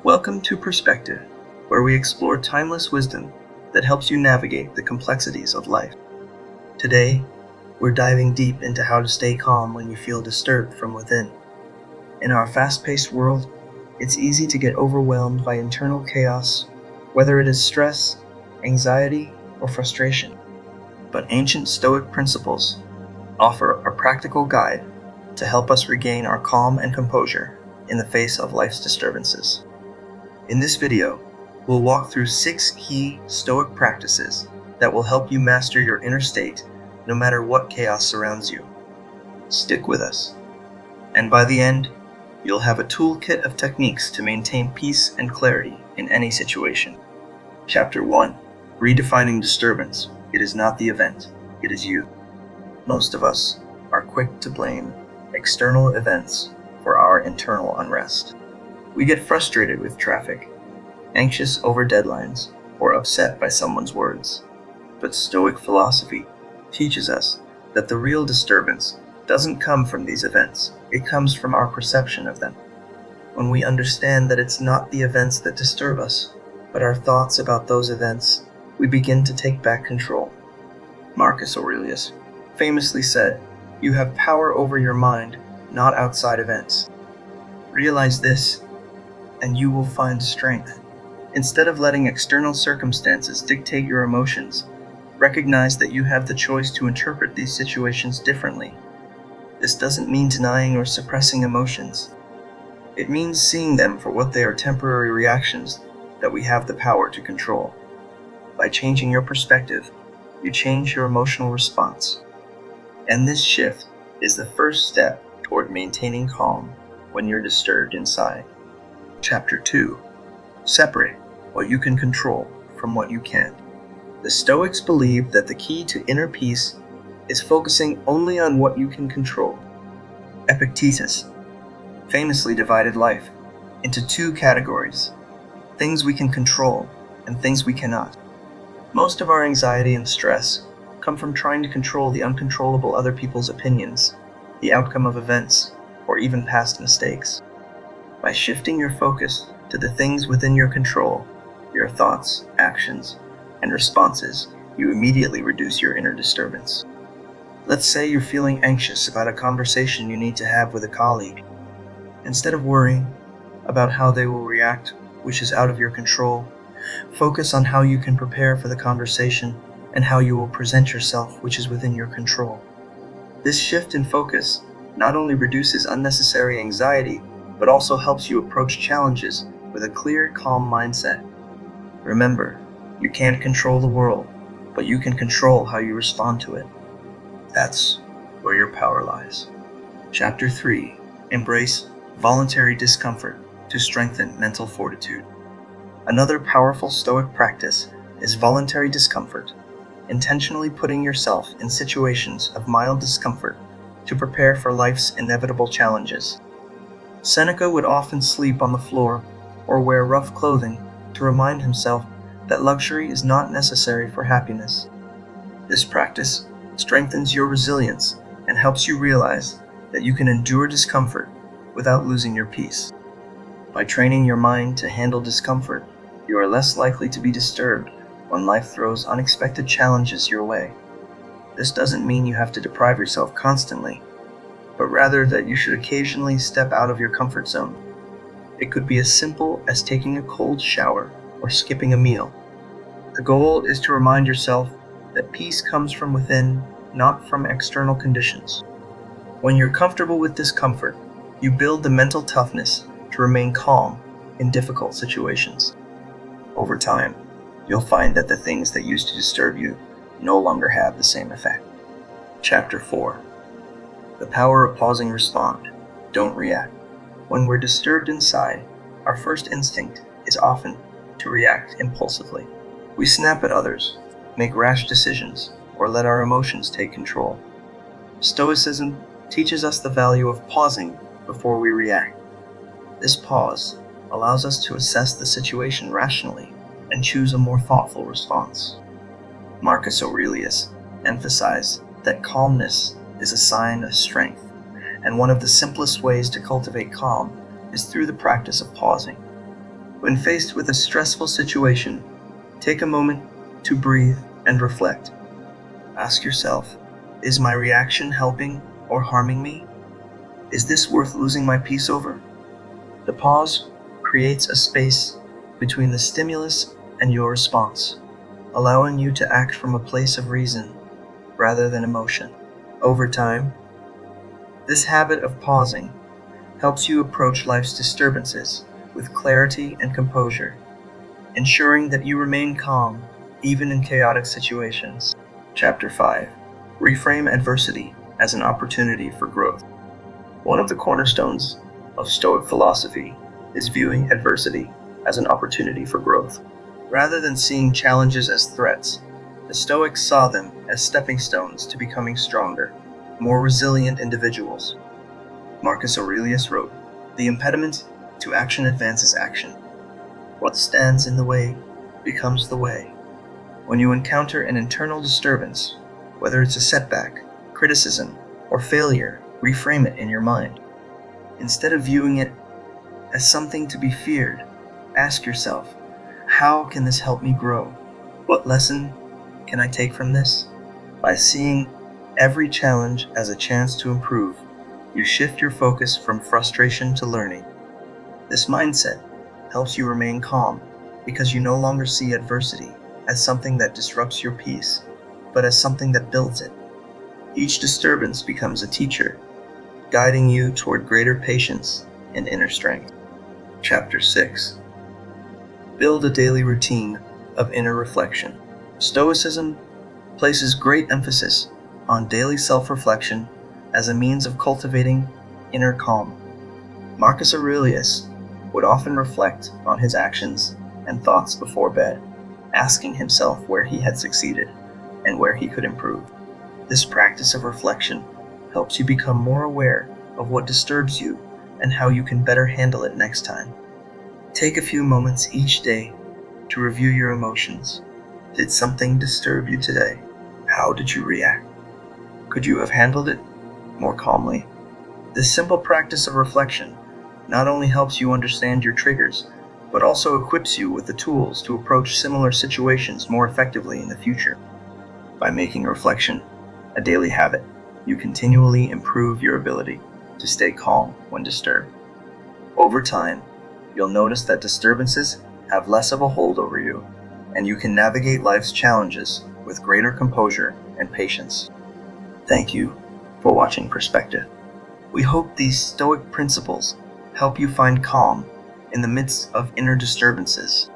Welcome to Perspective, where we explore timeless wisdom that helps you navigate the complexities of life. Today, we're diving deep into how to stay calm when you feel disturbed from within. In our fast-paced world, it's easy to get overwhelmed by internal chaos, whether it is stress, anxiety, or frustration. But ancient Stoic principles offer a practical guide to help us regain our calm and composure in the face of life's disturbances. In this video, we'll walk through 6 key Stoic practices that will help you master your inner state no matter what chaos surrounds you. Stick with us, and by the end, you'll have a toolkit of techniques to maintain peace and clarity in any situation. Chapter 1. Redefining disturbance. It is not the event, it is you. Most of us are quick to blame external events for our internal unrest. We get frustrated with traffic, anxious over deadlines, or upset by someone's words. But Stoic philosophy teaches us that the real disturbance doesn't come from these events, it comes from our perception of them. When we understand that it's not the events that disturb us, but our thoughts about those events, we begin to take back control. Marcus Aurelius famously said, "You have power over your mind, not outside events." Realize this, and you will find strength. Instead of letting external circumstances dictate your emotions, recognize that you have the choice to interpret these situations differently. This doesn't mean denying or suppressing emotions. It means seeing them for what they are, temporary reactions that we have the power to control. By changing your perspective, you change your emotional response. And this shift is the first step toward maintaining calm when you're disturbed inside. Chapter 2. Separate what you can control from what you can't. The Stoics believe that the key to inner peace is focusing only on what you can control. Epictetus famously divided life into 2 categories: things we can control and things we cannot. Most of our anxiety and stress come from trying to control the uncontrollable other people's opinions, the outcome of events, or even past mistakes. By shifting your focus to the things within your control, your thoughts, actions, and responses, you immediately reduce your inner disturbance. Let's say you're feeling anxious about a conversation you need to have with a colleague. Instead of worrying about how they will react, which is out of your control, focus on how you can prepare for the conversation and how you will present yourself, which is within your control. This shift in focus not only reduces unnecessary anxiety, but also helps you approach challenges with a clear, calm mindset. Remember, you can't control the world, but you can control how you respond to it. That's where your power lies. Chapter 3. Embrace voluntary discomfort to strengthen mental fortitude. Another powerful Stoic practice is voluntary discomfort, intentionally putting yourself in situations of mild discomfort to prepare for life's inevitable challenges. Seneca would often sleep on the floor or wear rough clothing to remind himself that luxury is not necessary for happiness. This practice strengthens your resilience and helps you realize that you can endure discomfort without losing your peace. By training your mind to handle discomfort, you are less likely to be disturbed when life throws unexpected challenges your way. This doesn't mean you have to deprive yourself constantly, but rather that you should occasionally step out of your comfort zone. It could be as simple as taking a cold shower or skipping a meal. The goal is to remind yourself that peace comes from within, not from external conditions. When you're comfortable with discomfort, you build the mental toughness to remain calm in difficult situations. Over time, you'll find that the things that used to disturb you no longer have the same effect. Chapter 4. The power of pausing. Respond, don't react. When we're disturbed inside, our first instinct is often to react impulsively. We snap at others, make rash decisions, or let our emotions take control. Stoicism teaches us the value of pausing before we react. This pause allows us to assess the situation rationally and choose a more thoughtful response. Marcus Aurelius emphasized that calmness is a sign of strength, and one of the simplest ways to cultivate calm is through the practice of pausing. When faced with a stressful situation, take a moment to breathe and reflect. Ask yourself, is my reaction helping or harming me? Is this worth losing my peace over? The pause creates a space between the stimulus and your response, allowing you to act from a place of reason rather than emotion. Over time, this habit of pausing helps you approach life's disturbances with clarity and composure, ensuring that you remain calm even in chaotic situations. Chapter 5. Reframe adversity as an opportunity for growth. One of the cornerstones of Stoic philosophy is viewing adversity as an opportunity for growth. Rather than seeing challenges as threats, the Stoics saw them as stepping stones to becoming stronger, more resilient individuals. Marcus Aurelius wrote, "The impediment to action advances action. What stands in the way becomes the way." When you encounter an internal disturbance, whether it's a setback, criticism, or failure, reframe it in your mind. Instead of viewing it as something to be feared, ask yourself, how can this help me grow? What lesson can I take from this? By seeing every challenge as a chance to improve, you shift your focus from frustration to learning. This mindset helps you remain calm because you no longer see adversity as something that disrupts your peace, but as something that builds it. Each disturbance becomes a teacher, guiding you toward greater patience and inner strength. Chapter 6. Build a daily routine of inner reflection. Stoicism places great emphasis on daily self-reflection as a means of cultivating inner calm. Marcus Aurelius would often reflect on his actions and thoughts before bed, asking himself where he had succeeded and where he could improve. This practice of reflection helps you become more aware of what disturbs you and how you can better handle it next time. Take a few moments each day to review your emotions. Did something disturb you today? How did you react? Could you have handled it more calmly? This simple practice of reflection not only helps you understand your triggers, but also equips you with the tools to approach similar situations more effectively in the future. By making reflection a daily habit, you continually improve your ability to stay calm when disturbed. Over time, you'll notice that disturbances have less of a hold over you, and you can navigate life's challenges with greater composure and patience. Thank you for watching Perspective. We hope these Stoic principles help you find calm in the midst of inner disturbances.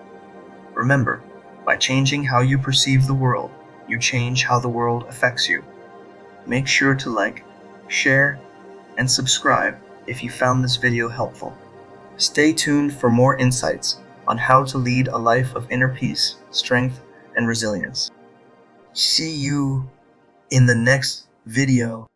Remember, by changing how you perceive the world, you change how the world affects you. Make sure to like, share, and subscribe if you found this video helpful. Stay tuned for more insights on how to lead a life of inner peace, strength, and resilience. See you in the next video.